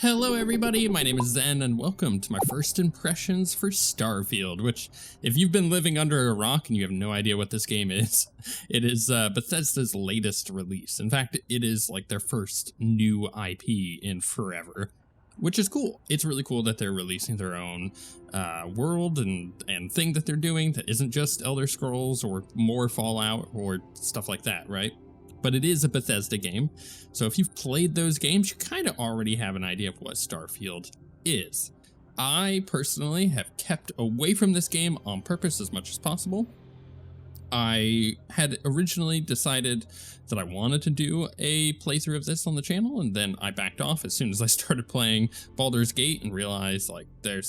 Hello everybody, my name is Zen and welcome to my first impressions for Starfield, which if you've been living under a rock and you have no idea what this game is, it is Bethesda's latest release. In fact, it is like their first new IP in forever, which is cool. It's really cool that they're releasing their own world and thing that they're doing that isn't just Elder Scrolls or more Fallout or stuff like that, right? But it is a Bethesda game, so if you've played those games, you kind of already have an idea of what Starfield is. I personally have kept away from this game on purpose as much as possible. I had originally decided that I wanted to do a playthrough of this on the channel, and then I backed off as soon as I started playing Baldur's Gate and realized like that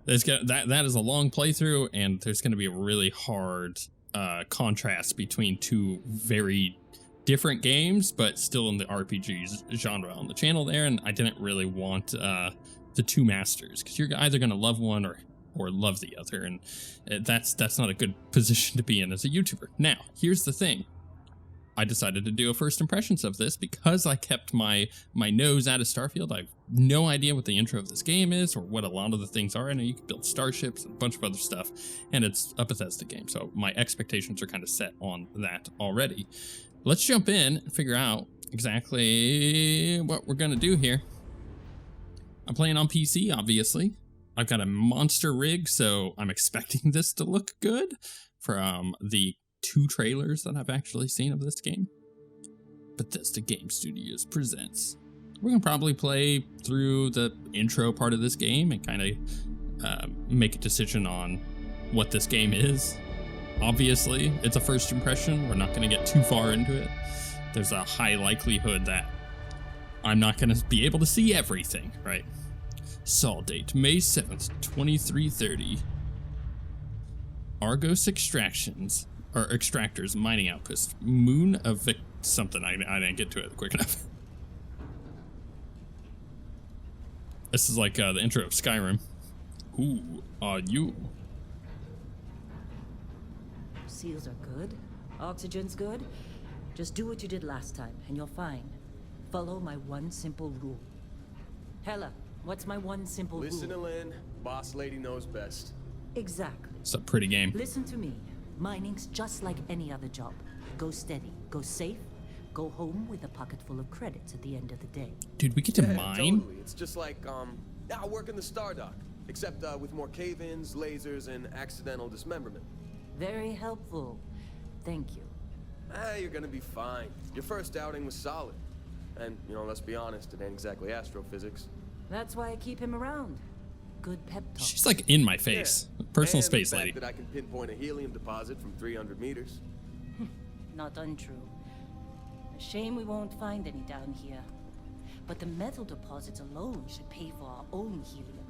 is a long playthrough, and there's going to be a really hard contrast between two very different games, but still in the RPG genre on the channel there, and I didn't really want the two masters, because you're either going to love one or love the other, and that's not a good position to be in as a YouTuber. Now, here's the thing. I decided to do a first impressions of this because I kept my nose out of Starfield. I have no idea what the intro of this game is or what a lot of the things are. I know you can build starships and a bunch of other stuff, and it's a Bethesda game, so my expectations are kind of set on that already. Let's jump in and figure out exactly what we're going to do here. I'm playing on PC, obviously. I've got a monster rig, so I'm expecting this to look good from the two trailers that I've actually seen of this game. Bethesda Game Studios presents. We're going to probably play through the intro part of this game and kind of make a decision on what this game is. Obviously, it's a first impression. We're not going to get too far into it. There's a high likelihood that I'm not going to be able to see everything, right? Sol date, May 7th, 2330. Argos Extractions, or Extractors Mining Outpost. Moon of something. I didn't get to it quick enough. This is like the intro of Skyrim. Who are you? Seals are good. Oxygen's good. Just do what you did last time, and you're fine. Follow my one simple rule. Hella, what's my one simple rule? Listen to Lynn. Boss lady knows best. Exactly. It's a pretty game. Listen to me. Mining's just like any other job. Go steady, go safe, go home with a pocket full of credits at the end of the day. Dude, we get to mine? Totally. It's just like, I work in the Stardock, except with more cave-ins, lasers, and accidental dismemberment. Very helpful. Thank you. You're gonna be fine. Your first outing was solid. And, you know, let's be honest, it ain't exactly astrophysics. That's why I keep him around. Good pep talk. She's like in my face. Yeah. Personal and space the fact lady. that I can pinpoint a helium deposit from 300 meters. Not untrue. A shame we won't find any down here. But the metal deposits alone should pay for our own helium.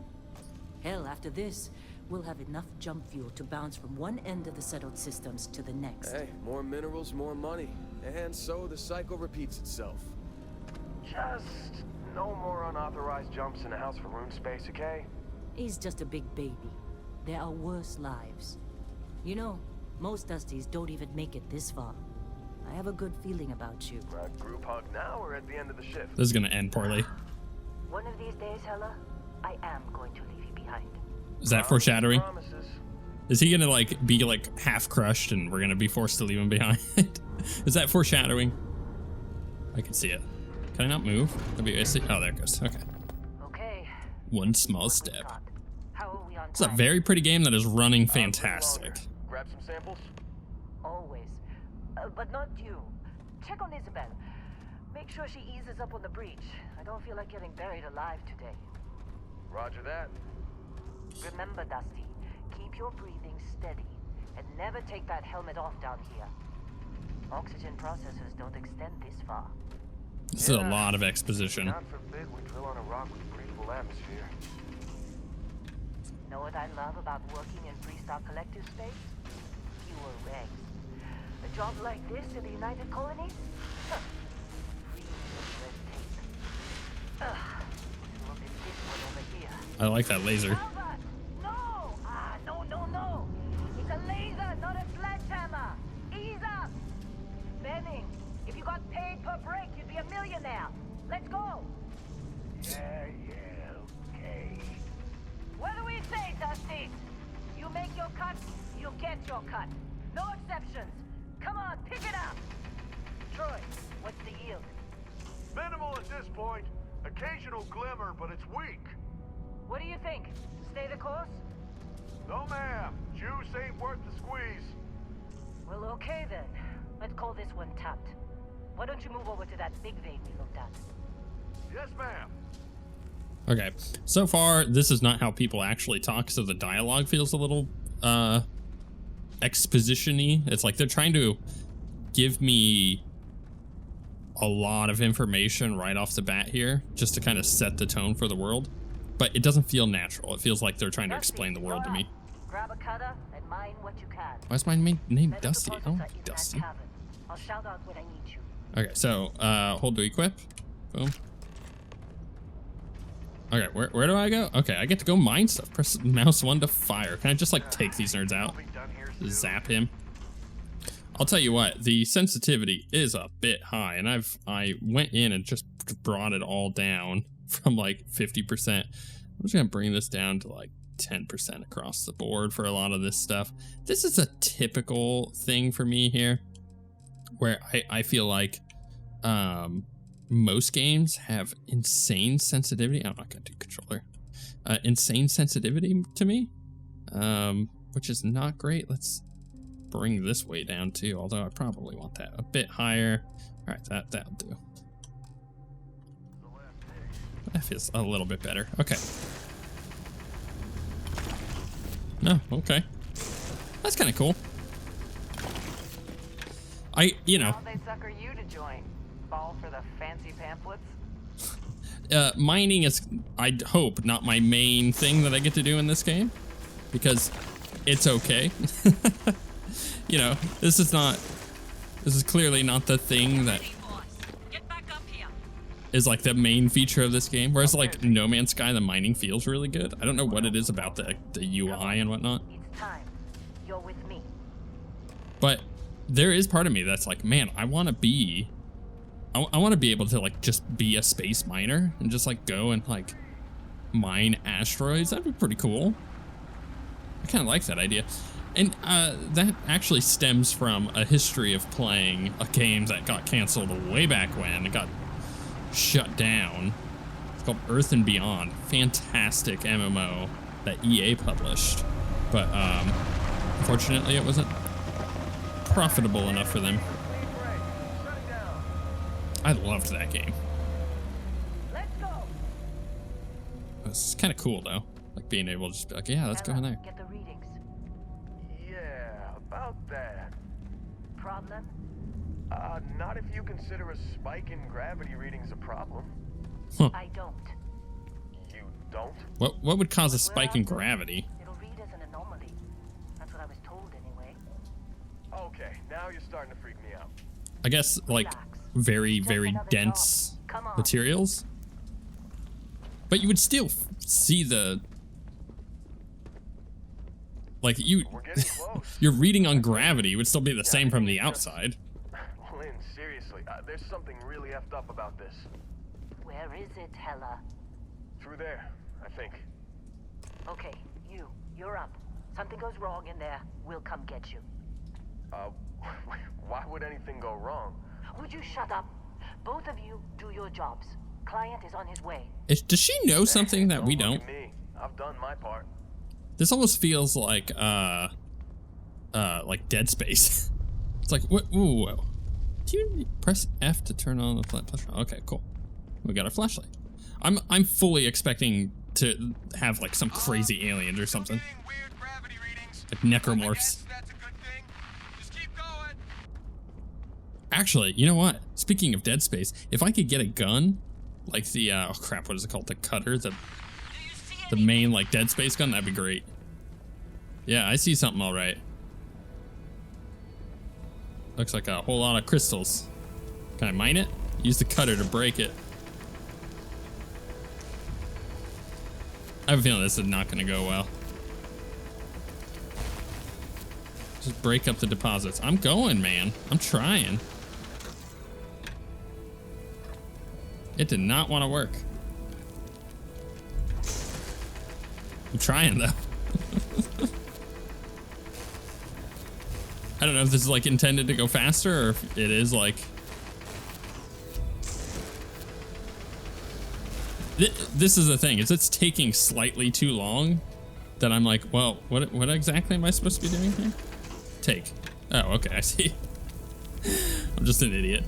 Hell, after this, we'll have enough jump fuel to bounce from one end of the settled systems to the next. Hey, more minerals, more money. And so the cycle repeats itself. Just no more unauthorized jumps in a house for room space, okay? He's just a big baby. There are worse lives. You know, most Dusties don't even make it this far. I have a good feeling about you. Group hug now or at the end of the shift? This is gonna end poorly. One of these days, Hella, I am going to leave you behind. Is that foreshadowing? Promises. Is he gonna like be like half crushed and we're gonna be forced to leave him behind? Is that foreshadowing? I can see it. Can I not move? Oh, there it goes. Okay. Okay. One small step. How are we on It's a time? very pretty game that is running fantastic. Grab some samples. Always. But not you. Check on Isabel. Make sure she eases up on the breach. I don't feel like getting buried alive today. Roger that. Remember, Dusty, keep your breathing steady and never take that helmet off down here. Oxygen processors don't extend this far. This is a lot of exposition. God forbid we drill on a rock with breathable atmosphere. Know what I love about working in Freestar Collective space? Fewer regs. A job like this in the United Colonies? Huh. Free of red tape. Look at this one over here. I like that laser. Albert! No! No. It's a laser, not a sledgehammer. Ease up. Benning, if you got paid per break, you'd be a millionaire. Let's go. Yeah, your cut, you get your cut. No exceptions. Come on, pick it up. Troy, what's the yield? Minimal at this point. Occasional glimmer, but it's weak. What do you think? Stay the course? No, ma'am. Juice ain't worth the squeeze. Well, okay then. Let's call this one tapped. Why don't you move over to that big vein we looked at? Yes, ma'am. Okay, so far this is not how people actually talk, so the dialogue feels a little exposition-y. It's like they're trying to give me a lot of information right off the bat here, just to kind of set the tone for the world, but it doesn't feel natural. It feels like they're trying to explain the world to me. Grab a cutter and mine what you can. Why is my name Metal Dusty? deposits Oh, are in that Dusty. cavern. I'll shout out when I need you. Okay, so hold to equip. Boom. Okay, where do I go? Okay, I get to go mine stuff. Press mouse 1 to fire. Can I just like take these nerds out? I'll be done here soon. Zap him. I'll tell you what, the sensitivity is a bit high, and I went in and just brought it all down from like 50%. I'm just gonna bring this down to like 10% across the board for a lot of this stuff. This is a typical thing for me here, where I feel like most games have insane sensitivity. I'm not gonna do controller. Insane sensitivity to me, which is not great. Let's bring this way down too, although I probably want that a bit higher. All right, that'll do. That feels a little bit better. Okay. No, okay. That's kind of cool. You know. How'd they sucker you to join? Fall for the fancy pamphlets? Mining is, I'd hope, not my main thing that I get to do in this game, because it's okay. You know, this is clearly not the thing that is like the main feature of this game. Whereas like No Man's Sky, the mining feels really good. I don't know what it is about the UI and whatnot. It's time. You're with me. But there is part of me that's like, man, I want to be able to like just be a space miner and just like go and like mine asteroids. That'd be pretty cool. I kind of like that idea. And that actually stems from a history of playing a game that got canceled way back when. It got shut down. It's called Earth and Beyond. Fantastic MMO that EA published. But unfortunately it wasn't profitable enough for them. I loved that game. Let's go. It's kind of cool though. Like being able to just be like, yeah, let's go in there. Get the readings. Yeah, about that. Problem? Not if you consider a spike in gravity readings a problem. Huh. I don't. You don't? What would cause a spike in gravity? It'll read as an anomaly. That's what I was told anyway. Okay, now you're starting to freak me out. I guess like very, very dense materials. But you would still see the, like you, We're getting close. your reading on gravity would still be the same from the outside. Lynn, seriously, there's something really effed up about this. Where is it, Hella? Through there, I think. Okay, you're up. Something goes wrong in there, we'll come get you. Why would anything go wrong? Would you shut up? Both of you do your jobs. Client is on his way. Does she know something that we Look don't? at me. I've done my part. This almost feels like Dead Space. It's like, what? Ooh, do you press F to turn on the flashlight? Okay, cool. We got our flashlight. I'm fully expecting to have like some crazy aliens or something. Weird gravity readings. Like necromorphs. That's a good thing. Just keep going. Actually, you know what? Speaking of Dead Space, if I could get a gun, like the oh crap, what is it called? The cutter, the main like Dead Space gun, that'd be great. Yeah, I see something all right. Looks like a whole lot of crystals. Can I mine it? Use the cutter to break it. I have a feeling this is not going to go well. Just break up the deposits. I'm going, man. I'm trying. It did not want to work. I'm trying, though. don't know if this is like intended to go faster or if it is like... This is the thing, is it's taking slightly too long that I'm like, well, what exactly am I supposed to be doing here? Take. Oh, okay, I see. I'm just an idiot.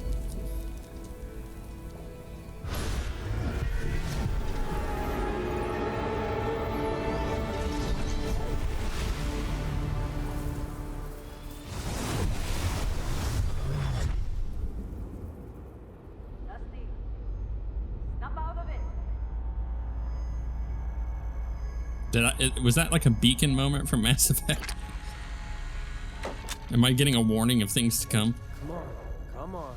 Dusty, snap out of it. Was that like a beacon moment from Mass Effect? Am I getting a warning of things to come? Come on, come on.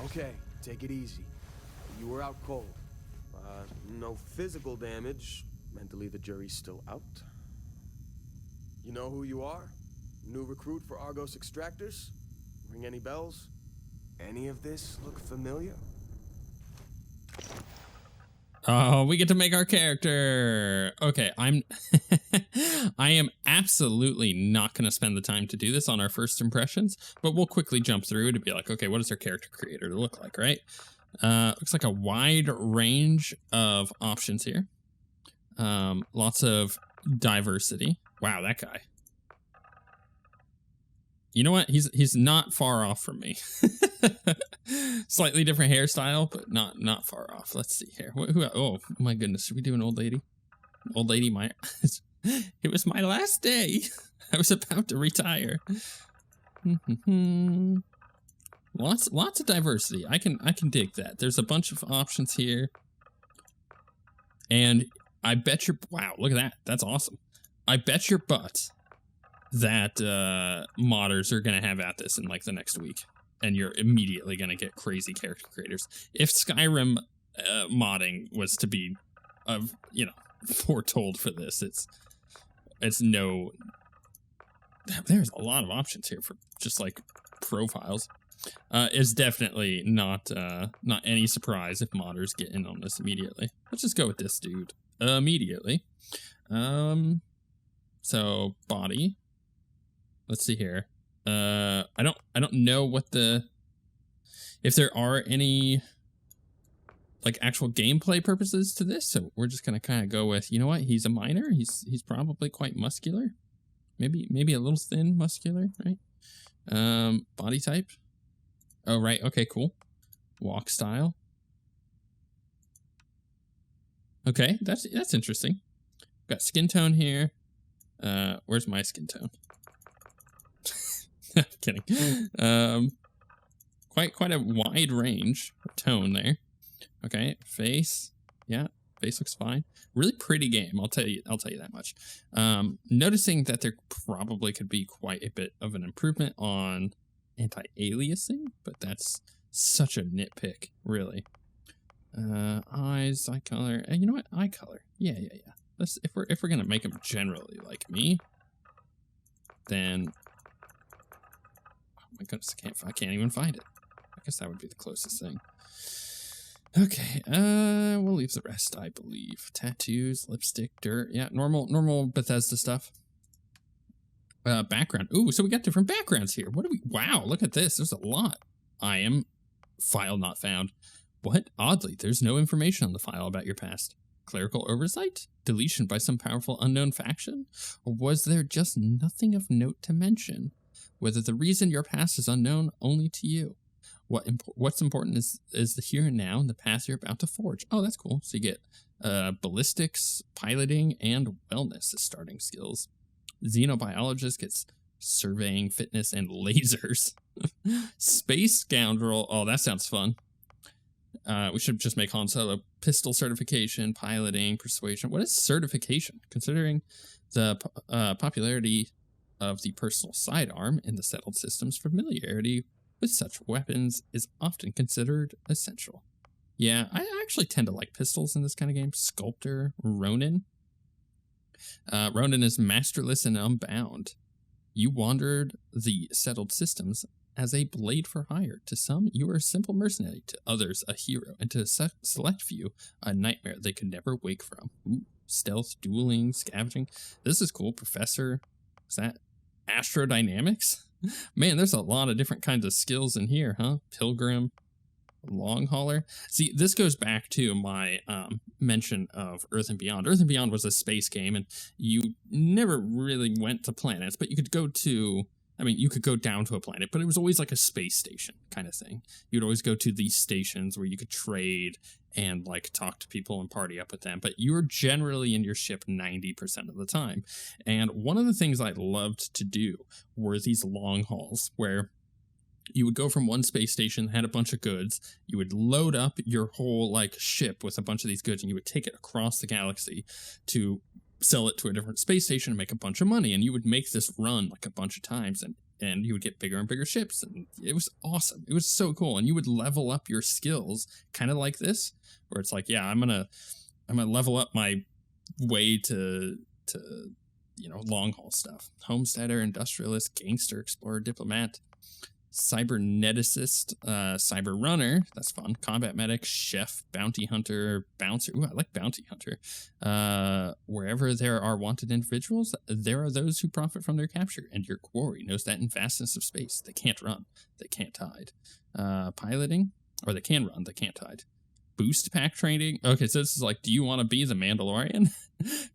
Okay, take it easy. You were out cold. No physical damage. Mentally, the jury's still out. You know who you are? New recruit for Argos Extractors? Ring any bells? Any of this look familiar? Oh, we get to make our character. Okay, I am absolutely not going to spend the time to do this on our first impressions, but we'll quickly jump through to be like, okay, what does our character creator look like, right? Looks like a wide range of options here. Lots of diversity. Wow, that guy. You know what? He's not far off from me. Slightly different hairstyle, but not far off. Let's see here. Oh my goodness, should we do an old lady? Old lady, it was my last day. I was about to retire. Lots of diversity. I can dig that. There's a bunch of options here, and I bet your wow, look at that. That's awesome. I bet your butt that modders are gonna have at this in like the next week, and you're immediately gonna get crazy character creators. If Skyrim modding was to be, foretold for this, it's no. There's a lot of options here for just like profiles. It's definitely not any surprise if modders get in on this immediately. Let's just go with this dude immediately. So body. Let's see here. I don't know what if there are any like actual gameplay purposes to this, so we're just gonna kind of go with, you know what? He's a miner. He's probably quite muscular. Maybe a little thin, muscular, right? Body type. Oh, right. Okay, cool. Walk style. Okay, that's interesting. Got skin tone here. Where's my skin tone? I'm kidding. Quite a wide range of tone there. Okay, face. Yeah, face looks fine. Really pretty game. I'll tell you that much. Noticing that there probably could be quite a bit of an improvement on anti-aliasing, but that's such a nitpick, really. Eyes, eye color. You know what? Eye color. Yeah. Let's if we're gonna make them generally like me, then oh my goodness, I can't even find it. I guess that would be the closest thing. Okay, we'll leave the rest, I believe. Tattoos, lipstick, dirt. Yeah, normal Bethesda stuff. Background. Ooh, so we got different backgrounds here. Wow, look at this. There's a lot. I am file not found. What? Oddly, there's no information on the file about your past. Clerical oversight? Deletion by some powerful unknown faction? Or was there just nothing of note to mention? Whether the reason your past is unknown only to you. What's important is the here and now and the path you're about to forge. Oh, that's cool. So you get ballistics, piloting, and wellness as starting skills. Xenobiologist gets surveying, fitness, and lasers. Space scoundrel. Oh, that sounds fun. We should just make Han Solo pistol certification, piloting, persuasion. What is certification? Considering the popularity of the personal sidearm in the settled systems, familiarity with such weapons is often considered essential. Yeah, I actually tend to like pistols in this kind of game. Sculptor, Ronin. Ronin is masterless and unbound. You wandered the settled systems as a blade for hire. To some, you are a simple mercenary. To others, a hero. And to a select few, a nightmare they could never wake from. Ooh, stealth, dueling, scavenging. This is cool. Professor, is that astrodynamics? Man, there's a lot of different kinds of skills in here, huh? Pilgrim, long hauler. See, this goes back to my mention of Earth and Beyond. Earth and Beyond was a space game, and you never really went to planets, but you could go to, I mean, you could go down to a planet, but it was always like a space station kind of thing. You'd always go to these stations where you could trade and like talk to people and party up with them, but you were generally in your ship 90% of the time. And one of the things I loved to do were these long hauls where you would go from one space station that had a bunch of goods, you would load up your whole like ship with a bunch of these goods, and you would take it across the galaxy to sell it to a different space station and make a bunch of money. And you would make this run like a bunch of times, and you would get bigger and bigger ships, and it was awesome. It was so cool. And you would level up your skills kind of like this, where it's like, yeah, I'm gonna level up my way to you know, long haul stuff. Homesteader, industrialist, gangster, explorer, diplomat, cyberneticist, cyber runner, that's fun, combat medic, chef, bounty hunter, bouncer. Ooh, I like bounty hunter. Wherever there are wanted individuals, there are those who profit from their capture, and your quarry knows that in vastness of space they can't run, they can't hide. Piloting, or they can run, they can't hide. Boost pack training. Okay, so this is like, do you want to be the Mandalorian?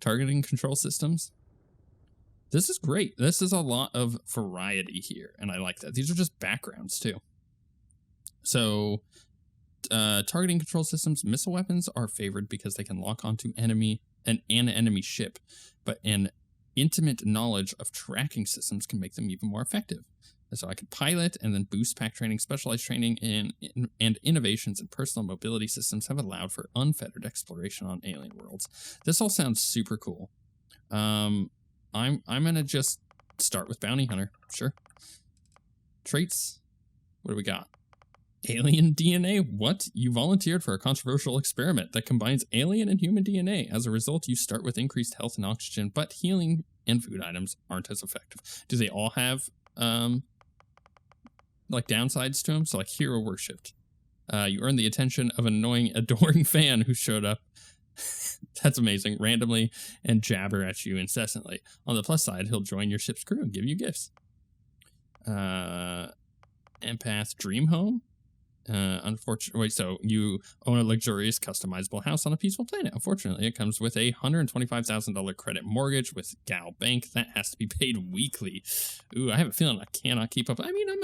Targeting control systems. This is great. This is a lot of variety here, and I like that. These are just backgrounds, too. So, targeting control systems, missile weapons are favored because they can lock onto an enemy ship, but an intimate knowledge of tracking systems can make them even more effective. So I could pilot, and then boost pack training, specialized training, and innovations in personal mobility systems have allowed for unfettered exploration on alien worlds. This all sounds super cool. I'm gonna just start with bounty hunter. Sure. Traits. What do we got? Alien DNA. What? You volunteered for a controversial experiment that combines alien and human DNA. As a result, you start with increased health and oxygen, but healing and food items aren't as effective. Do they all have like downsides to them? So like hero worshipped. You earn the attention of an annoying, adoring fan who showed up. That's amazing. Randomly and jabber at you incessantly. On the plus side, he'll join your ship's crew and give you gifts. Empath dream home. Unfortunately, wait, so you own a luxurious customizable house on a peaceful planet. Unfortunately, it comes with a $125,000 credit mortgage with Gal Bank that has to be paid weekly. Ooh, I have a feeling I cannot keep up. I mean, I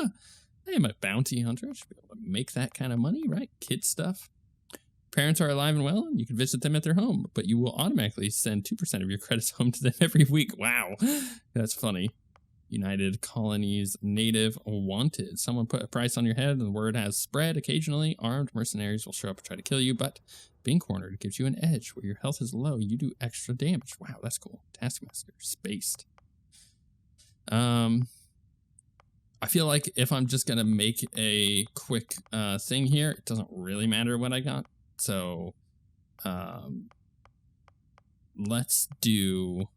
am a bounty hunter. I should be able to make that kind of money, right? Kid stuff. Parents are alive and well, and you can visit them at their home, but you will automatically send 2% of your credits home to them every week. Wow, that's funny. United Colonies Native Wanted. Someone put a price on your head, and the word has spread. Occasionally, armed mercenaries will show up and try to kill you, but being cornered gives you an edge. Where your health is low, you do extra damage. Wow, that's cool. Taskmaster. Spaced. I feel like if I'm just going to make a quick thing here, it doesn't really matter what I got. So, let's do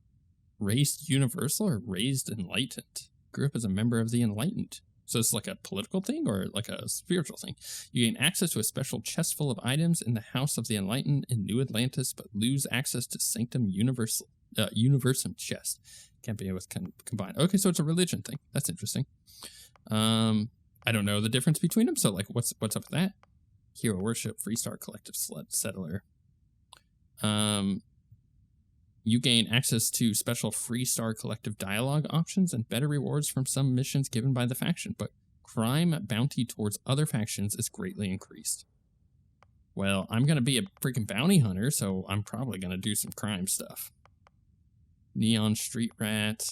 raised universal or raised enlightened. Grew up as a member of the enlightened. So it's like a political thing or like a spiritual thing. You gain access to a special chest full of items in the House of the Enlightened in New Atlantis, but lose access to Sanctum Universum chest. Can't be able to combine. Okay, so it's a religion thing. That's interesting. I don't know the difference between them. So like, what's up with that? Hero worship, Freestar collective settler. You gain access to special Freestar collective dialogue options and better rewards from some missions given by the faction, but crime bounty towards other factions is greatly increased. Well, I'm going to be a freaking bounty hunter, so I'm probably going to do some crime stuff. Neon Street Rat.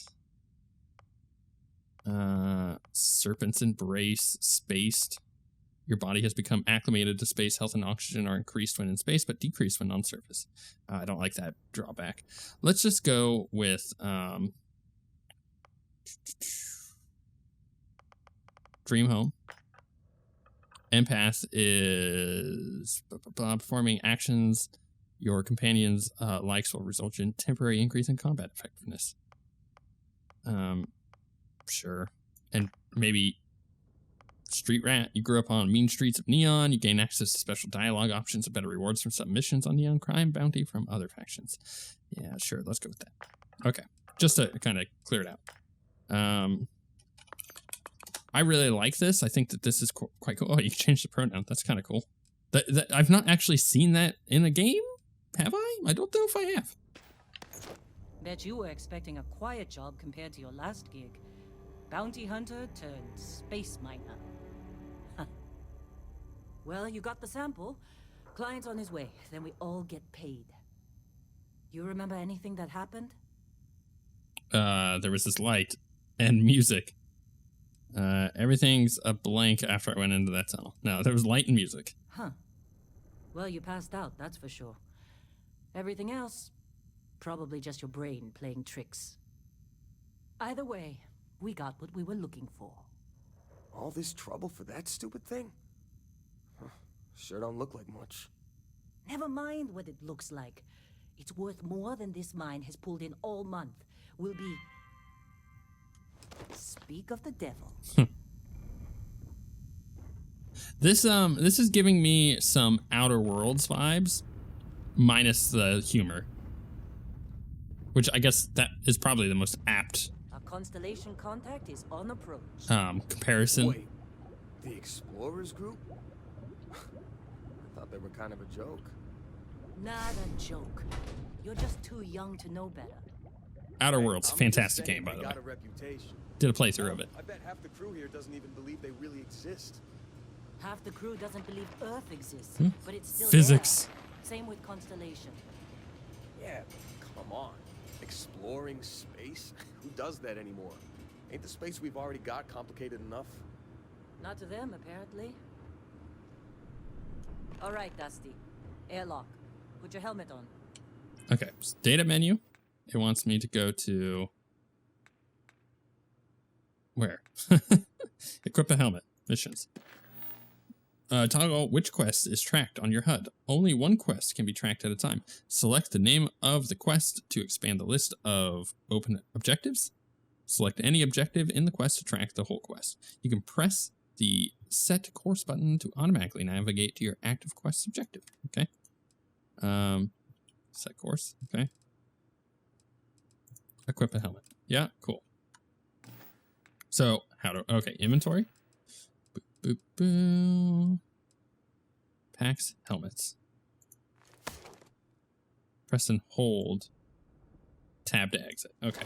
Serpent's Embrace. Spaced. Your body has become acclimated to space. Health and oxygen are increased when in space, but decreased when on surface. I don't like that drawback. Let's just go with Dream Home. Empath is performing actions your companion's likes will result in temporary increase in combat effectiveness. Sure. And maybe Street Rat, you grew up on mean streets of Neon. You gain access to special dialogue options and better rewards from submissions on Neon crime bounty from other factions. Yeah, sure. Let's go with that. Okay. Just to kind of clear it out. I really like this. I think that this is quite cool. Oh, you can change the pronoun. That's kind of cool. I've not actually seen that in a game, have I? I don't know if I have. Bet you were expecting a quiet job compared to your last gig. Bounty hunter turned space miner. Huh. Well, you got the sample. Client's on his way. Then we all get paid. You remember anything that happened? There was this light and music. Everything's a blank after I went into that tunnel. No, there was light and music. Huh. Well, you passed out, that's for sure. Everything else, probably just your brain playing tricks. Either way, we got what we were looking for. All this trouble for that stupid thing? Huh. Sure don't look like much. Never mind what it looks like. It's worth more than this mine has pulled in all month. We'll be... Speak of the devil. This is giving me some Outer Worlds vibes, minus the humor. Which I guess that is probably the most apt Our constellation contact is on approach. comparison. Wait, the Explorers group? I thought they were kind of a joke. Not a joke. You're just too young to know better. Outer Worlds, I'm fantastic just saying game, by they the way. got a reputation. Did a playthrough of it. I bet half the crew here doesn't even believe they really exist. Half the crew doesn't believe Earth exists, but it's still Physics. there. Same with Constellation. Yeah, come on. Exploring space? Who does that anymore? Ain't the space we've already got complicated enough? Not to them, apparently. All right, Dusty. Airlock. Put your helmet on. Okay, so data menu. It wants me to go to... Where? Equip a helmet. Missions. Toggle which quest is tracked on your HUD. Only one quest can be tracked at a time. Select the name of the quest to expand the list of open objectives. Select any objective in the quest to track the whole quest. You can press the set course button to automatically navigate to your active quest objective. Okay. Set course. Okay. Equip a helmet. Yeah, cool. So, how to... Okay, inventory. Boop, boop, boop. Packs, helmets. Press and hold. Tab to exit. Okay.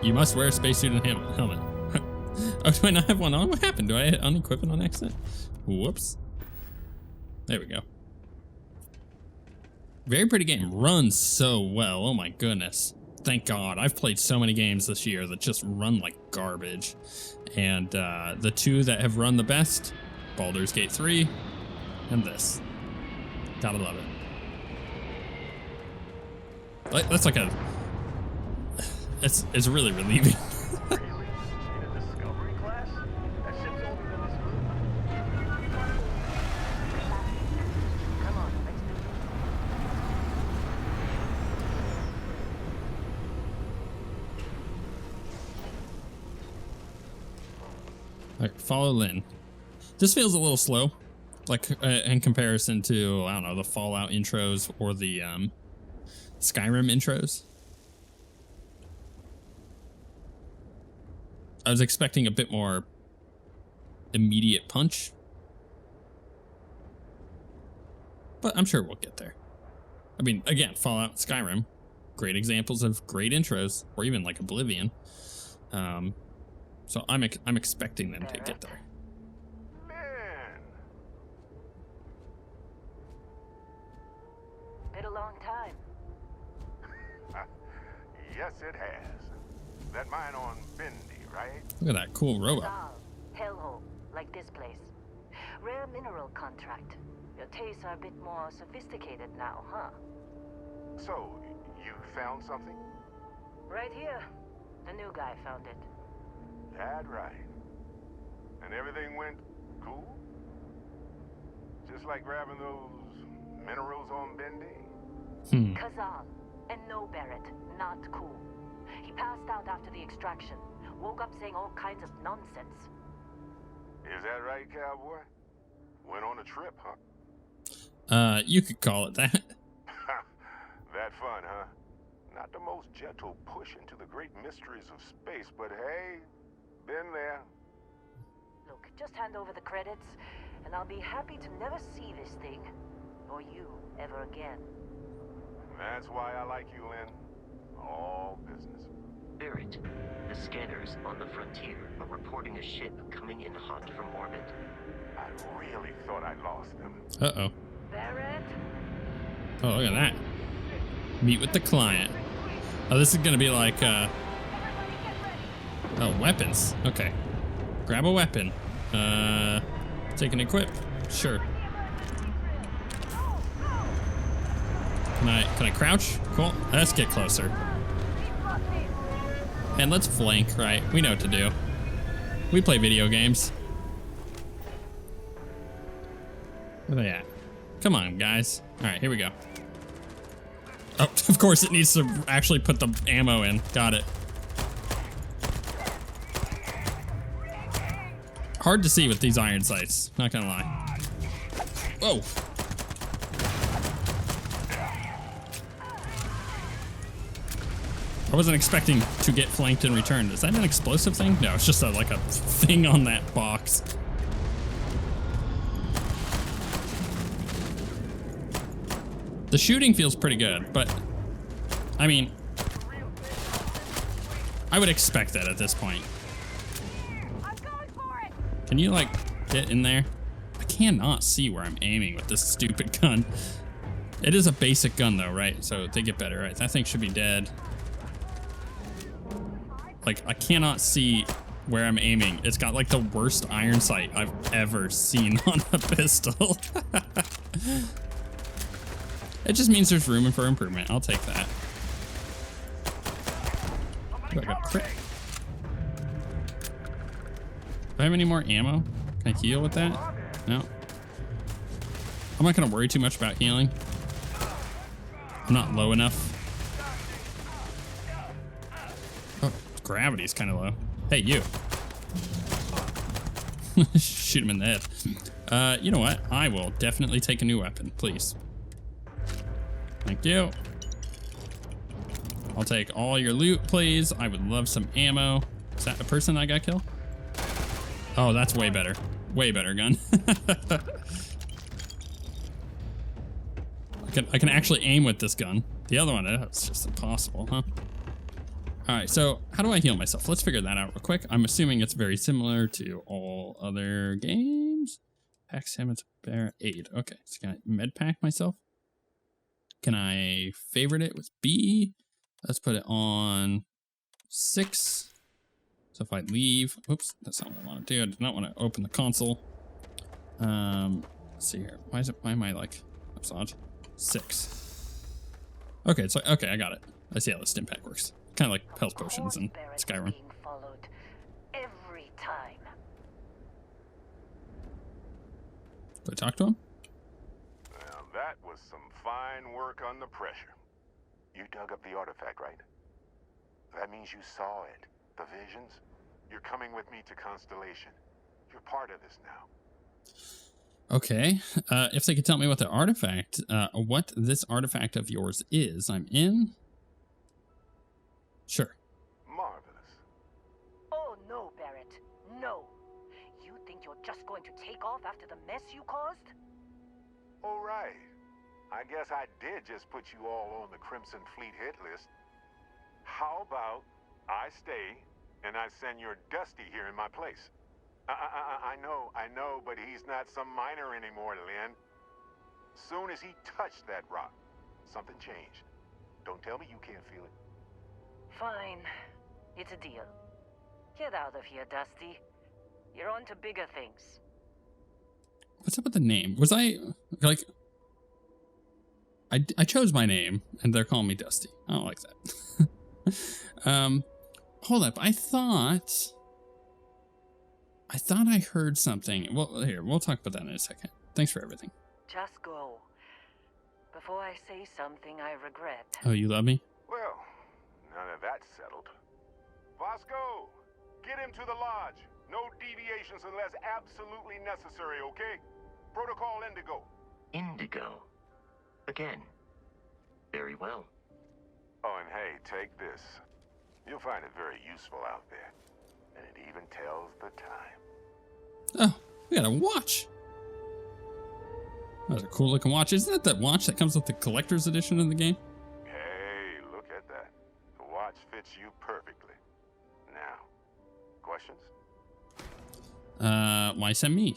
You must wear a spacesuit and helmet. Oh, do I not have one on? What happened? Do I unequip it on accident? Whoops. There we go. Very pretty game. Runs so well. Oh my goodness. Thank God. I've played so many games this year that just run like garbage. And the two that have run the best, Baldur's Gate 3 and this. Gotta love it. That's like a... It's really relieving. Really? In a discovery class? That ship's older than this group. Come on, let's do it. Alright, follow Lynn. This feels a little slow, like in comparison to, I don't know, the Fallout intros or the Skyrim intros. I was expecting a bit more immediate punch, but I'm sure we'll get there. I mean, again, Fallout, Skyrim, great examples of great intros, or even like Oblivion. So I'm expecting them to get there. Man, Been a long time. yes it has. That mine on Bendy, right? Look at that cool robot. Zal, hellhole, like this place. Rare mineral contract. Your tastes are a bit more sophisticated now, huh? So, you found something? Right here. The new guy found it. That right. And everything went cool? Just like grabbing those minerals on Bendy? Kazal, and no Barrett, not cool. He passed out after the extraction. Woke up saying all kinds of nonsense. Is that right, cowboy? Went on a trip, huh? You could call it that. That fun, huh? Not the most gentle push into the great mysteries of space, but hey, been there. Look, just hand over the credits, and I'll be happy to never see this thing, or you, ever again. That's why I like you, Lynn. All business. Barrett, the scanners on the frontier are reporting a ship coming in hot from orbit. I really thought I lost them. Uh-oh. Barrett? Oh, look at that. Meet with the client. Oh, this is gonna be like, oh, weapons. Okay. Grab a weapon. Take an equip. Sure. Can I crouch? Cool. Let's get closer. And let's flank, right? We know what to do. We play video games. Where they at? Come on, guys. All right, here we go. Oh, of course it needs to actually put the ammo in. Got it. Hard to see with these iron sights, not gonna lie. Whoa. I wasn't expecting to get flanked in return. Is that an explosive thing? No, it's just like a thing on that box. The shooting feels pretty good, but I mean, I would expect that at this point. Can you like get in there? I cannot see where I'm aiming with this stupid gun. It is a basic gun though, right? So they get better, right? That thing should be dead. Like, I cannot see where I'm aiming. It's got like the worst iron sight I've ever seen on a pistol. It just means there's room for improvement. I'll take that. Ooh, I got a crit. Do I have any more ammo? Can I heal with that? No. I'm not gonna worry too much about healing. I'm not low enough. Oh, gravity's kind of low. Hey, you. Shoot him in the head. You know what? I will definitely take a new weapon, please. Thank you. I'll take all your loot, please. I would love some ammo. Is that a person I got killed? Oh, that's way better. Way better gun. I can actually aim with this gun. The other one, it's just impossible, huh? All right, so how do I heal myself? Let's figure that out real quick. I'm assuming it's very similar to all other games. Pack Salmon's Bear Aid. Okay, so can I med pack myself? Can I favorite it with B? Let's put it on 6. So if I leave, oops, that's not what I want to do. I do not want to open the console. Let's see here. Why am I like, that's odd. 6. Okay, it's like, okay, I got it. I see how the stim pack works. Kind of like health potions in Skyrim. Being followed every time. Do I talk to him? Now that was some fine work under pressure. You dug up the artifact, right? That means you saw it. The visions? You're coming with me to Constellation. You're part of this now. Okay. If they could tell me what the artifact, what this artifact of yours is, I'm in. Sure. Marvelous. Oh no, Barrett. No. You think you're just going to take off after the mess you caused? All right. I guess I did just put you all on the Crimson Fleet hit list. How about I stay and I send your Dusty here in my place? I know, but he's not some miner anymore, Lynn. Soon as he touched that rock, something changed. Don't tell me you can't feel it. Fine. It's a deal. Get out of here, Dusty. You're on to bigger things. What's up with the name? Was I like? I chose my name and they're calling me Dusty. I don't like that. Hold up. I thought I heard something. Well, here, we'll talk about that in a second. Thanks for everything. Just go. Before I say something I regret. Oh, you love me? Well, now that that's settled. Vasco, get him to the lodge. No deviations unless absolutely necessary, okay? Protocol Indigo. Indigo. Again. Very well. Oh, and hey, take this. You'll find it very useful out there. And it even tells the time. Oh, we got a watch. That's a cool looking watch. Isn't that watch that comes with the collector's edition in the game? Hey, look at that. The watch fits you perfectly. Now, questions? Why send me?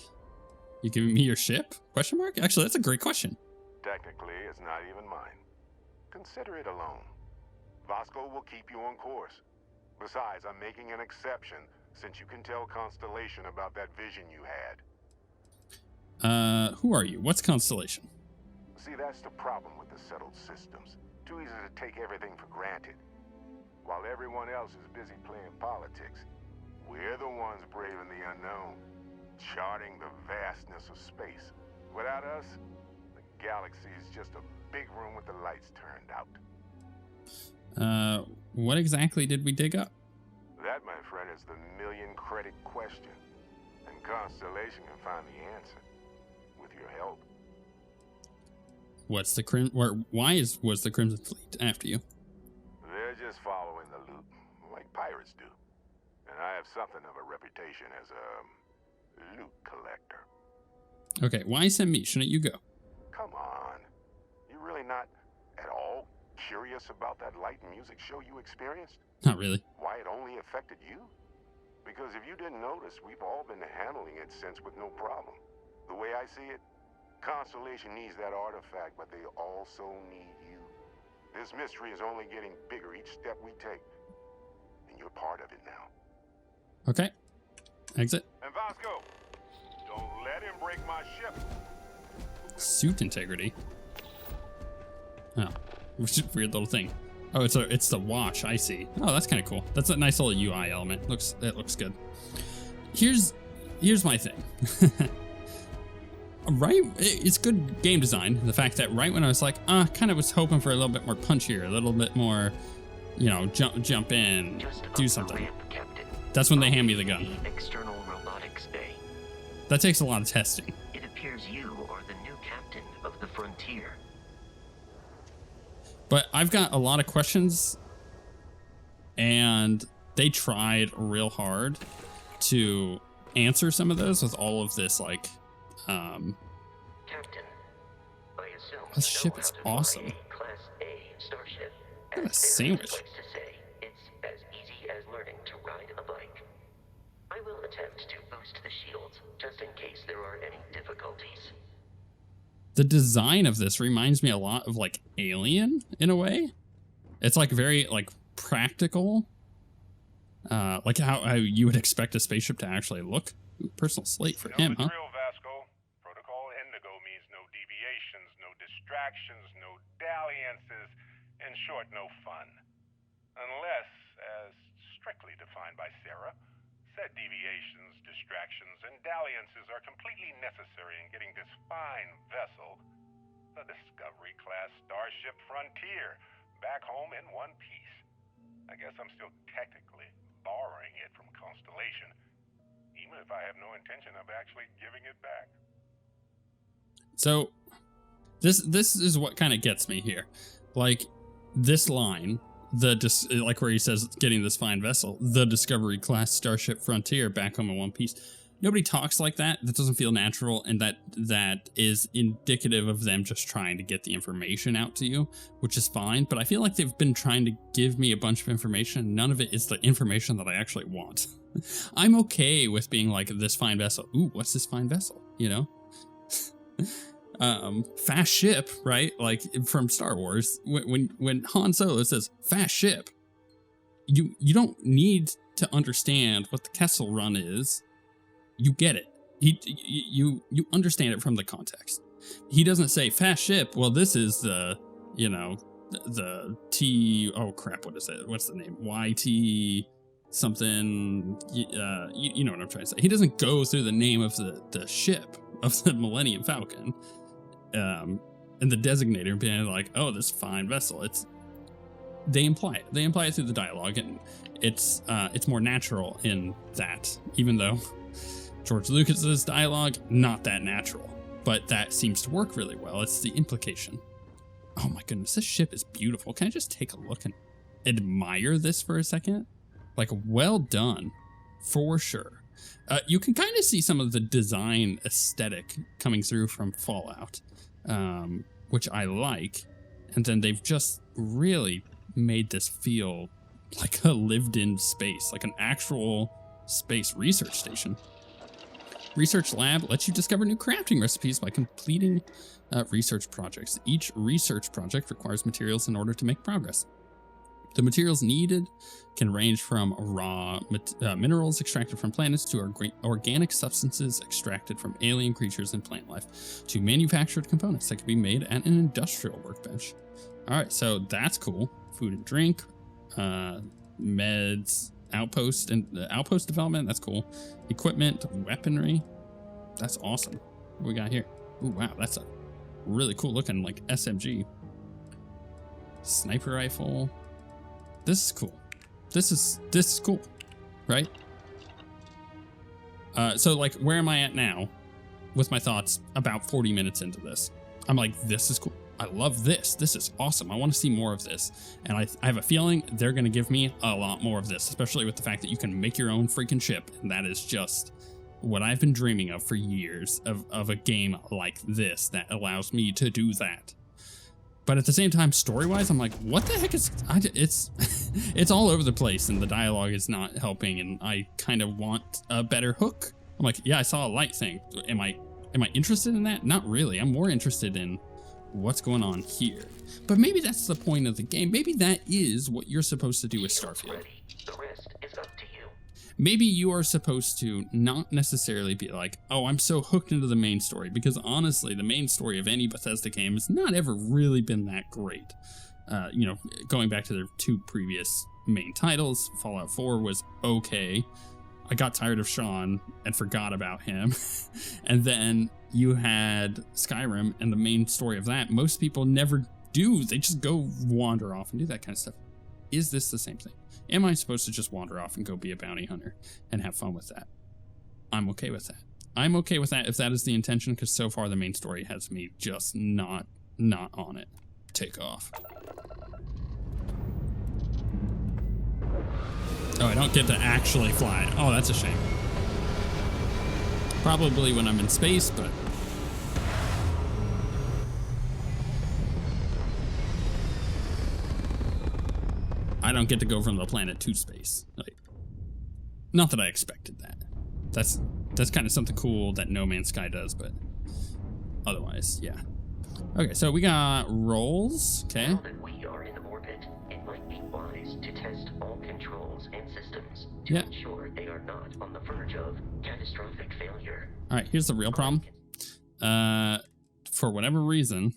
You giving me your ship? Question mark? Actually, that's a great question. Technically, it's not even mine. Consider it a loan. Vasco will keep you on course. Besides, I'm making an exception since you can tell Constellation about that vision you had. Who are you? What's Constellation? See, that's the problem with the settled systems. Too easy to take everything for granted. While everyone else is busy playing politics, we're the ones braving the unknown, charting the vastness of space. Without us, the galaxy is just a big room with the lights turned out. What exactly did we dig up? That, my friend, is the million-credit question. And Constellation can find the answer. With your help. What's the was the Crimson Fleet after you? They're just following the loot, like pirates do. And I have something of a reputation as a loot collector. Okay, why send me? Shouldn't you go? Come on. You really not at all curious about that light and music show you experienced? Not really. Why it only affected you? Because if you didn't notice, we've all been handling it since with no problem. The way I see it, Constellation needs that artifact, but they also need you. This mystery is only getting bigger each step we take. And you're part of it now. Okay. Exit. And Vasco, don't let him break my ship. Suit integrity. Oh, weird little thing. Oh, it's the watch. I see. Oh, that's kind of cool. That's a nice little UI element. That looks good. Here's my thing. Right, it's good game design. The fact that right when I was like, kind of was hoping for a little bit more punchier, a little bit more, jump in, do something. Ramp, Captain. That's when they hand me the gun. The external robotics bay. That takes a lot of testing. It appears you are the new captain of the Frontier. But I've got a lot of questions, and they tried real hard to answer some of those with all of this, like, Captain, I assume this ship is awesome. a Class A starship. What a As sandwich. Sarah likes to say, it's as easy as learning to ride a bike. I will attempt to boost the shields, just in case there are any difficulties. The design of this reminds me a lot of like Alien in a way. It's like very like practical, like how you would expect a spaceship to actually look. Ooh, personal slate for him, huh? Real Vasco. Protocol Indigo means no deviations, no distractions, no dalliances, in short, no fun. Unless, as strictly defined by Sarah, said deviations, distractions, and dalliances are completely necessary in getting this fine vessel, the Discovery-class Starship Frontier, back home in one piece. I guess I'm still technically borrowing it from Constellation, even if I have no intention of actually giving it back. So this is what kind of gets me here. Like this line, like where he says getting this fine vessel, the Discovery class Starship Frontier back home in one piece. Nobody talks like that. That doesn't feel natural, and that is indicative of them just trying to get the information out to you, which is fine. But I feel like they've been trying to give me a bunch of information. None of it is the information that I actually want. I'm okay with being like this fine vessel. Ooh, what's this fine vessel? Fast ship, right? Like from Star Wars, when Han Solo says fast ship, you don't need to understand what the Kessel Run is. You get it. You understand it from the context. He doesn't say fast ship. Well, this is the T. Oh crap! What is it? What's the name? YT something. You know what I'm trying to say. He doesn't go through the name of the ship of the Millennium Falcon. And the designator being like, oh, this fine vessel. They imply it. They imply it through the dialogue, and it's more natural in that, even though George Lucas's dialogue, not that natural. but that seems to work really well. It's the implication. Oh my goodness, this ship is beautiful. Can I just take a look and admire this for a second? Like, well done, for sure. You can kind of see some of the design aesthetic coming through from Fallout, which I like. And then they've just really made this feel like a lived-in space, like an actual space research station. Research lab lets you discover new crafting recipes by completing research projects. Each research project requires materials in order to make progress. The materials needed can range from raw minerals extracted from planets to organic substances extracted from alien creatures and plant life to manufactured components that can be made at an industrial workbench. All right, so that's cool. Food and drink, meds, outpost development. That's cool. Equipment, weaponry. That's awesome. What we got here? Ooh, wow, that's a really cool looking like SMG. Sniper rifle. This is cool. This is cool, right? So like, where am I at now with my thoughts about 40 minutes into this? I'm like, this is cool. I love this. This is awesome. I want to see more of this. And I have a feeling they're going to give me a lot more of this, especially with the fact that you can make your own freaking ship. And that is just what I've been dreaming of for years, of a game like this that allows me to do that. But at the same time, story-wise, I'm like, what the heck is... it's all over the place, and the dialogue is not helping, and I kind of want a better hook. I'm like, yeah, I saw a light thing. Am I interested in that? Not really. I'm more interested in what's going on here. But maybe that's the point of the game. Maybe that is what you're supposed to do with Starfield. The rest is up to you. Maybe you are supposed to not necessarily be like, oh, I'm so hooked into the main story, because honestly, the main story of any Bethesda game has not ever really been that great. You know, going back to their two previous main titles, Fallout 4 was okay. I got tired of Sean and forgot about him. And then you had Skyrim, and the main story of that, most people never do. They just go wander off and do that kind of stuff. Is this the same thing? Am I supposed to just wander off and go be a bounty hunter and have fun with that? I'm okay with that. I'm okay with that if that is the intention, because so far the main story has me just not on it. Take off. Oh, I don't get to actually fly. Oh, that's a shame. Probably when I'm in space, but... I don't get to go from the planet to space. Like, not that I expected that. That's kind of something cool that No Man's Sky does, but otherwise, yeah. Okay, so we got rolls. Okay. Now that we are in orbit, it might be wise to test all controls and systems to ensure they are not on the verge of catastrophic failure. All right, here's the real problem. For whatever reason,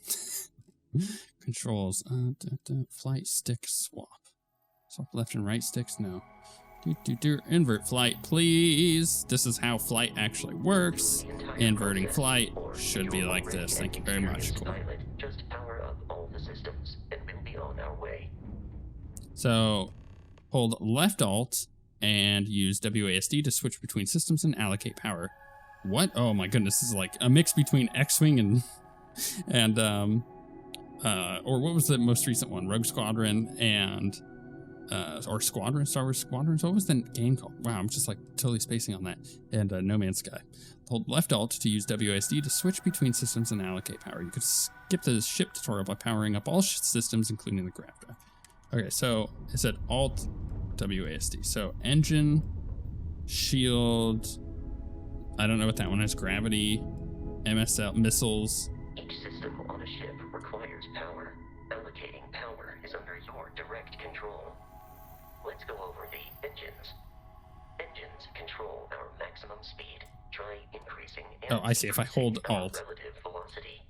controls, flight stick swap. Swap left and right sticks? No. Invert flight, please. This is how flight actually works. Inverting flight should be like this. Thank you very much. Cool. Just power up all the systems and we'll be on our way. So hold left alt and use WASD to switch between systems and allocate power. What? Oh my goodness, this is like a mix between X-Wing and or what was the most recent one? Rogue Squadron and or Squadron, Star Wars Squadrons. What was the game called? Wow, I'm just like totally spacing on that. And No Man's Sky. Hold left alt to use WASD to switch between systems and allocate power. You could skip the ship tutorial by powering up all systems, including the grav drive. Okay, so it said alt WASD. So engine, shield. I don't know what that one is. Gravity, MSL, missiles. Each system on a ship requires power. Allocating power is under your direct control. Let's go over the engines. Engines control our maximum speed. Try increasing. Oh, I see. If I hold alt. Relative velocity.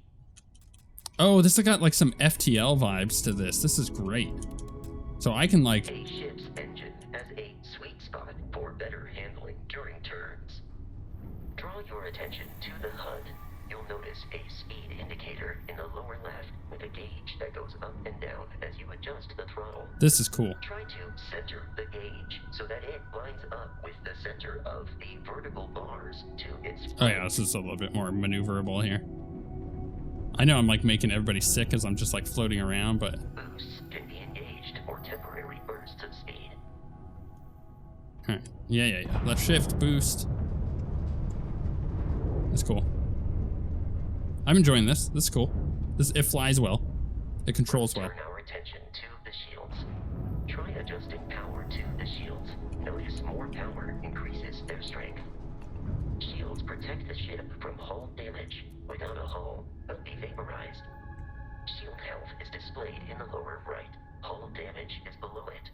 Oh, this has got like some FTL vibes to this. This is great. So I can like... A ship's engine has a sweet spot for better handling during turns. Draw your attention to the HUD. You'll notice a speed indicator in the lower left with a gauge that goes up and down as you adjust the throttle. This is cool. Try to center the gauge so that it lines up with the center of the vertical bars to its... Oh yeah, this is a little bit more maneuverable here. I know I'm like making everybody sick as I'm just like floating around, but... Boosts can be engaged for temporary bursts of speed. Alright. Yeah. Left shift, boost. That's cool. I'm enjoying this. This is cool. It flies well. It controls well. Turn our attention to the shields. Try adjusting power to the shields. Notice more power increases their strength. Shields protect the ship from hull damage. Without a hull, but be vaporized. Shield health is displayed in the lower right. Hull damage is below it.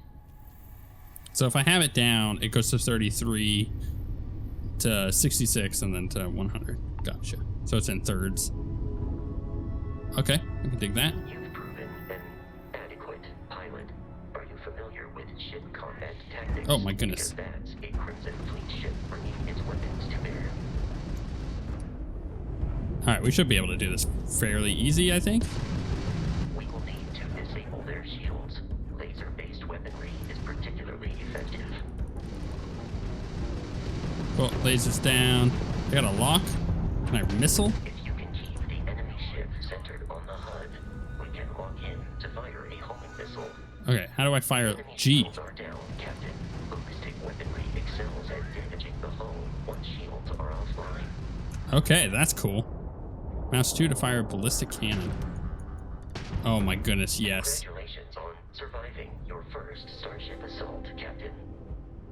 So if I have it down, it goes to 33 to 66 and then to 100. Gotcha. So it's in thirds. Okay, I can dig that. You've proven an adequate pilot. Are you familiar with ship combat tactics? Oh my goodness. Because that's a Crimson Fleet ship bringing its weapons to bear. Alright, we should be able to do this fairly easy, I think. We will need to disable their shields. Laser-based weaponry is particularly effective. Cool, lasers down. I got a lock. Can I missile? If you can keep the enemy ship centered on the HUD, we can lock in to fire a homing missile. Okay, how do I fire Enemy G? shields are down, Captain. Ballistic weaponry excels at damaging the hull once shields are offline. Okay, that's cool. Mouse 2 to fire a ballistic cannon. Oh my goodness, yes. Congratulations on surviving your first Starship assault, Captain.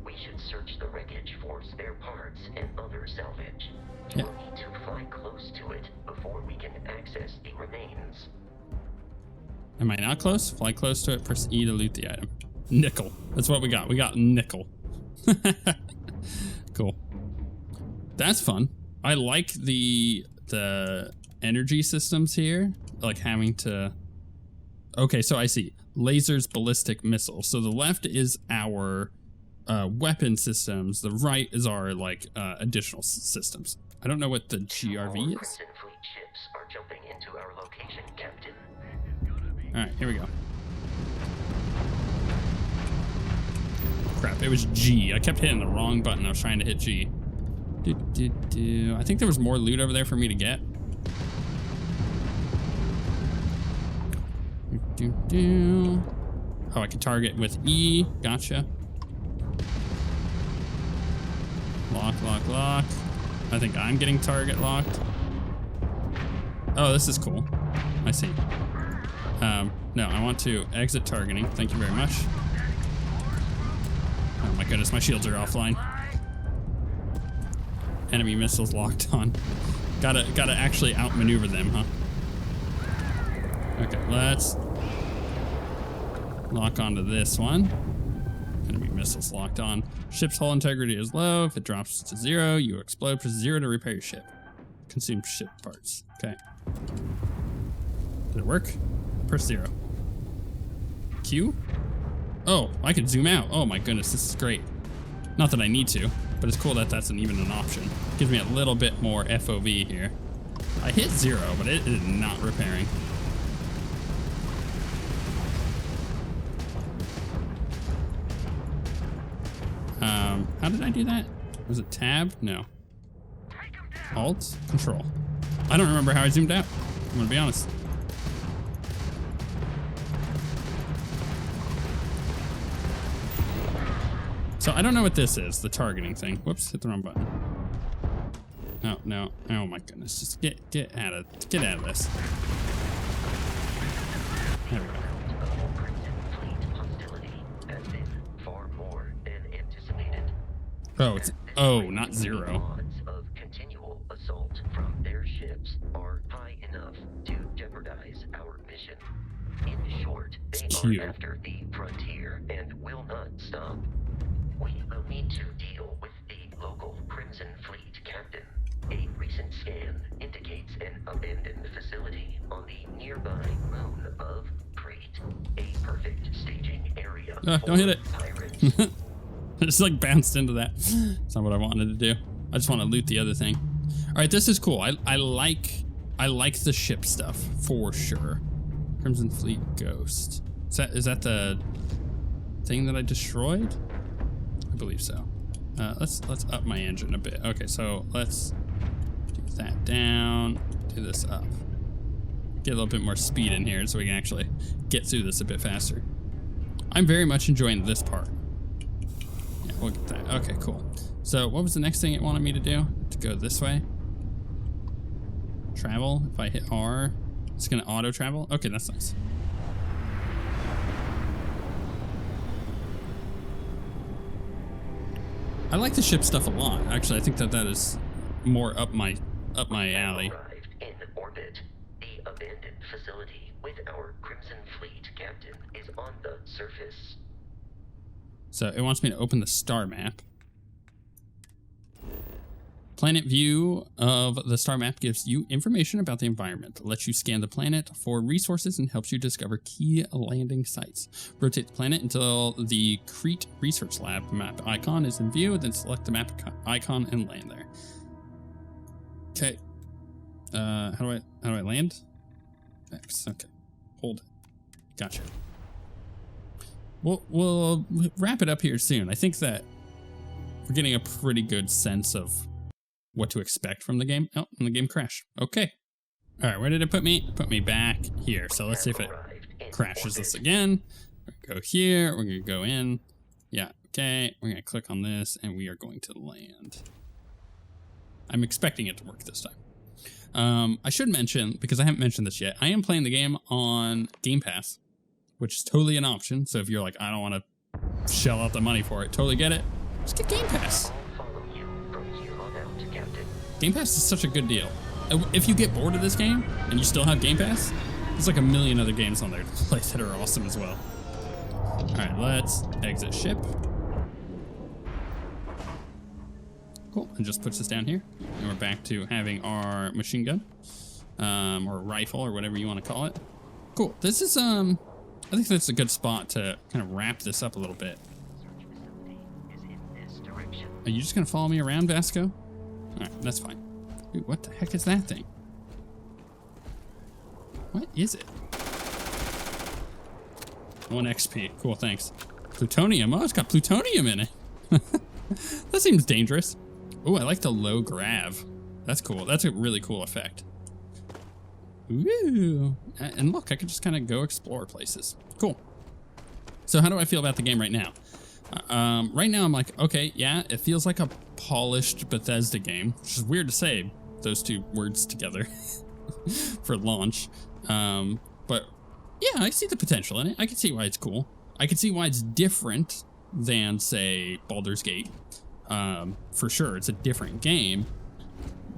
We should search the wreckage for spare parts and other salvage. Yeah. We'll need to fly close to it before we can access the remains. Am I not close? Fly close to it, press E to loot the item. Nickel. That's what we got. We got nickel. Cool. That's fun. I like the energy systems here. Like having to... Okay, so I see. Lasers, ballistic missiles. So the left is our weapon systems. The right is our like additional systems. I don't know what the GRV is. Crimson Fleet ships are jumping into our location, Captain. Alright, here we go. Crap, it was G. I kept hitting the wrong button. I was trying to hit G. I think there was more loot over there for me to get. Oh, I can target with E. Gotcha. Lock. I think I'm getting target locked. Oh, this is cool. I see. No, I want to exit targeting. Thank you very much. Oh my goodness, my shields are offline. Enemy missiles locked on. Gotta actually outmaneuver them, huh? Okay, let's lock onto this one. Enemy missiles locked on. Ship's hull integrity is low. If it drops to 0, you explode. Press 0 to repair your ship. Consume ship parts. Okay. Did it work? Press 0. Q? Oh, I can zoom out. Oh my goodness, this is great. Not that I need to, but it's cool that that's even an option. Gives me a little bit more FOV here. I hit 0, but it is not repairing. How did I do that? Was it tab? No. Alt? Control. I don't remember how I zoomed out. I'm gonna be honest. So I don't know what this is, the targeting thing. Whoops, hit the wrong button. No. Oh my goodness. Just get out of this. There we go. Oh, not 0. Odds of continual assault from their ships are high enough to jeopardize our mission. In short, they Q. are after the frontier and will not stop. We will need to deal with the local Crimson Fleet captain. A recent scan indicates an abandoned facility on the nearby moon of Crete. A perfect staging area Don't hit it. pirates. I just like bounced into that. It's not what I wanted to do. I just want to loot the other thing. All right, this is cool. I like the ship stuff for sure. Crimson Fleet Ghost. Is that the thing that I destroyed? I believe so. Let's up my engine a bit. Okay, so let's do that down. Do this up. get a little bit more speed in here so we can actually get through this a bit faster. I'm very much enjoying this part. Yeah, we'll get that. Okay, cool. So what was the next thing it wanted me to do? To go this way? Travel. If I hit R, it's going to auto travel. Okay, that's nice. I like the ship stuff a lot. Actually, I think that is more up my alley. Arrived in orbit. The abandoned facility with our Crimson Fleet captain is on the surface. So it wants me to open the star map. Planet view of the star map gives you information about the environment, lets you scan the planet for resources, and helps you discover key landing sites. Rotate the planet until the Crete Research Lab map icon is in view, then select the map icon and land there. Okay. How do I land? X. Okay. Hold it. Gotcha. We'll wrap it up here soon. I think that we're getting a pretty good sense of what to expect from the game. Oh, and the game crashed. Okay. All right, where did it put me? It put me back here. So let's see if it crashes this again. We're gonna go here. We're gonna go in. Yeah, okay. We're gonna click on this and we are going to land. I'm expecting it to work this time. I should mention, because I haven't mentioned this yet, I am playing the game on Game Pass, which is totally an option. So if you're like, I don't want to shell out the money for it, totally get it. Just get Game Pass. Game Pass is such a good deal. If you get bored of this game and you still have Game Pass, there's like a million other games on there to play that are awesome as well. All right, let's exit ship. Cool, and just puts us down here. And we're back to having our machine gun, or rifle, or whatever you want to call it. Cool, this is, I think that's a good spot to kind of wrap this up a little bit. Are you just gonna follow me around, Vasco? All right, that's fine. Dude, what the heck is that thing? What is it? 1 XP. Cool, thanks. Plutonium. Oh, it's got plutonium in it. That seems dangerous. Oh, I like the low grav. That's cool. That's a really cool effect. Ooh. And look, I can just kind of go explore places. Cool. So how do I feel about the game right now? Right now I'm like, okay, yeah, it feels like a polished Bethesda game, which is weird to say those two words together for launch. But yeah, I see the potential in it. I can see why it's cool. I can see why it's different than, say, Baldur's Gate. For sure, it's a different game.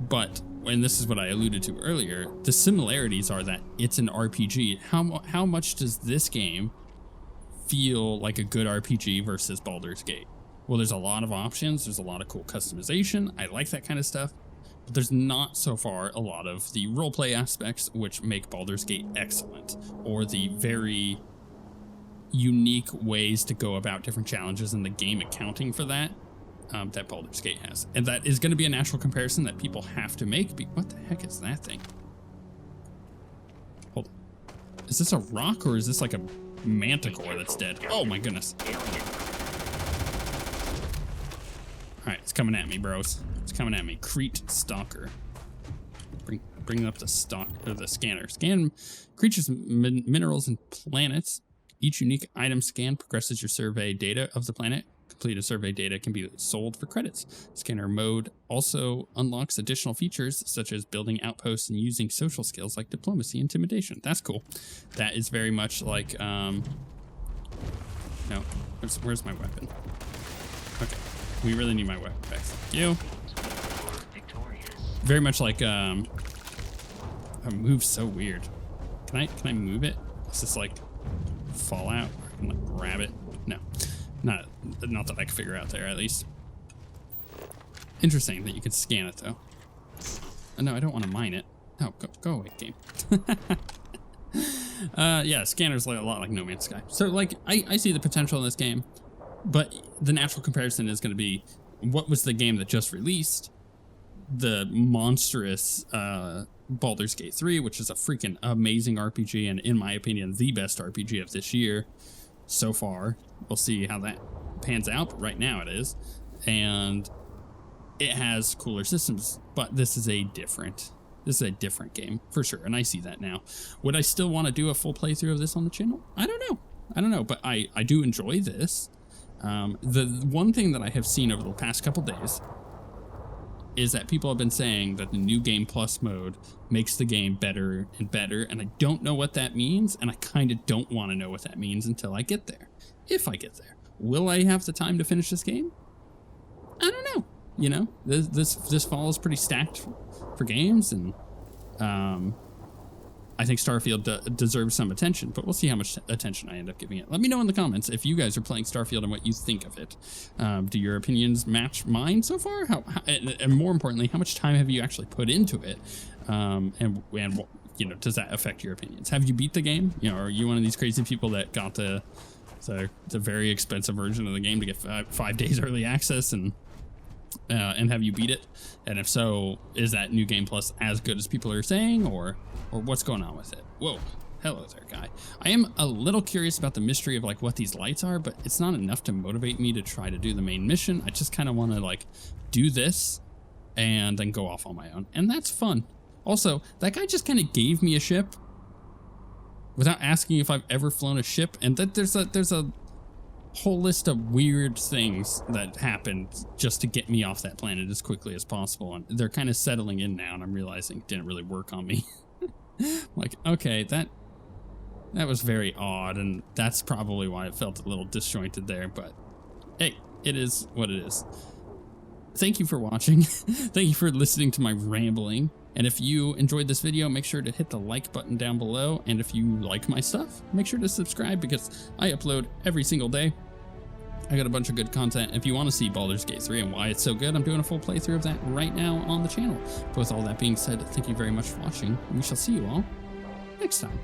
But, and this is what I alluded to earlier, the similarities are that it's an RPG. How much does this game feel like a good RPG versus Baldur's Gate? Well, there's a lot of options. There's a lot of cool customization. I like that kind of stuff. But there's not so far a lot of the roleplay aspects which make Baldur's Gate excellent, or the very unique ways to go about different challenges in the game accounting for that, that Baldur's Gate has. And that is going to be a natural comparison that people have to make. What the heck is that thing? Hold on. Is this a rock or is this like a manticore that's dead? Oh my goodness. Alright, it's coming at me, bros. It's coming at me. Crete Stalker. Bring up the scanner. Scan creatures, minerals, and planets. Each unique item scan progresses your survey data of the planet. Completed survey data can be sold for credits. Scanner mode also unlocks additional features such as building outposts and using social skills like diplomacy and intimidation. That's cool. That is very much like, no, where's my weapon? Okay, we really need my weapon back. Thank you. Very much like, it moves so weird. Can I move it? Is this like Fallout? I can like grab it? No. Not that I can figure out there, at least. Interesting that you could scan it, though. No, I don't want to mine it. No, go away, game. Yeah, scanner's like a lot like No Man's Sky. So, like, I see the potential in this game, but the natural comparison is going to be, what was the game that just released? The monstrous Baldur's Gate 3, which is a freaking amazing RPG, and in my opinion, the best RPG of this year so far. We'll see how that pans out, but right now it is. And it has cooler systems, but this is a different This is a different game for sure, and I see that now. Would I still want to do a full playthrough of this on the channel? I don't know, but I do enjoy this. The one thing that I have seen over the past couple days is that people have been saying that the new Game Plus mode makes the game better and better, and I don't know what that means, and I kind of don't want to know what that means until I get there. If I get there. Will I have the time to finish this game? I don't know. You know, this fall is pretty stacked for games, and I think Starfield deserves some attention, but we'll see how much attention I end up giving it. Let me know in the comments if you guys are playing Starfield and what you think of it. Do your opinions match mine so far? And more importantly, how much time have you actually put into it? And you know, does that affect your opinions? Have you beat the game? You know, are you one of these crazy people that got the very expensive version of the game to get 5 days early access, and have you beat it? And if so, is that new Game Plus as good as people are saying, or what's going on with it? Whoa, hello there, guy. I am a little curious about the mystery of like what these lights are, but it's not enough to motivate me to try to do the main mission. I just kind of want to like do this and then go off on my own, and that's fun. Also, that guy just kind of gave me a ship without asking if I've ever flown a ship, and that there's a whole list of weird things that happened just to get me off that planet as quickly as possible, and they're kind of settling in now, and I'm realizing it didn't really work on me. Like, okay, that was very odd, and that's probably why it felt a little disjointed there, but hey, it is what it is. Thank you for watching. Thank you for listening to my rambling. And if you enjoyed this video, make sure to hit the like button down below. And if you like my stuff, make sure to subscribe because I upload every single day. I got a bunch of good content. If you want to see Baldur's Gate 3 and why it's so good, I'm doing a full playthrough of that right now on the channel. But with all that being said, thank you very much for watching. And we shall see you all next time.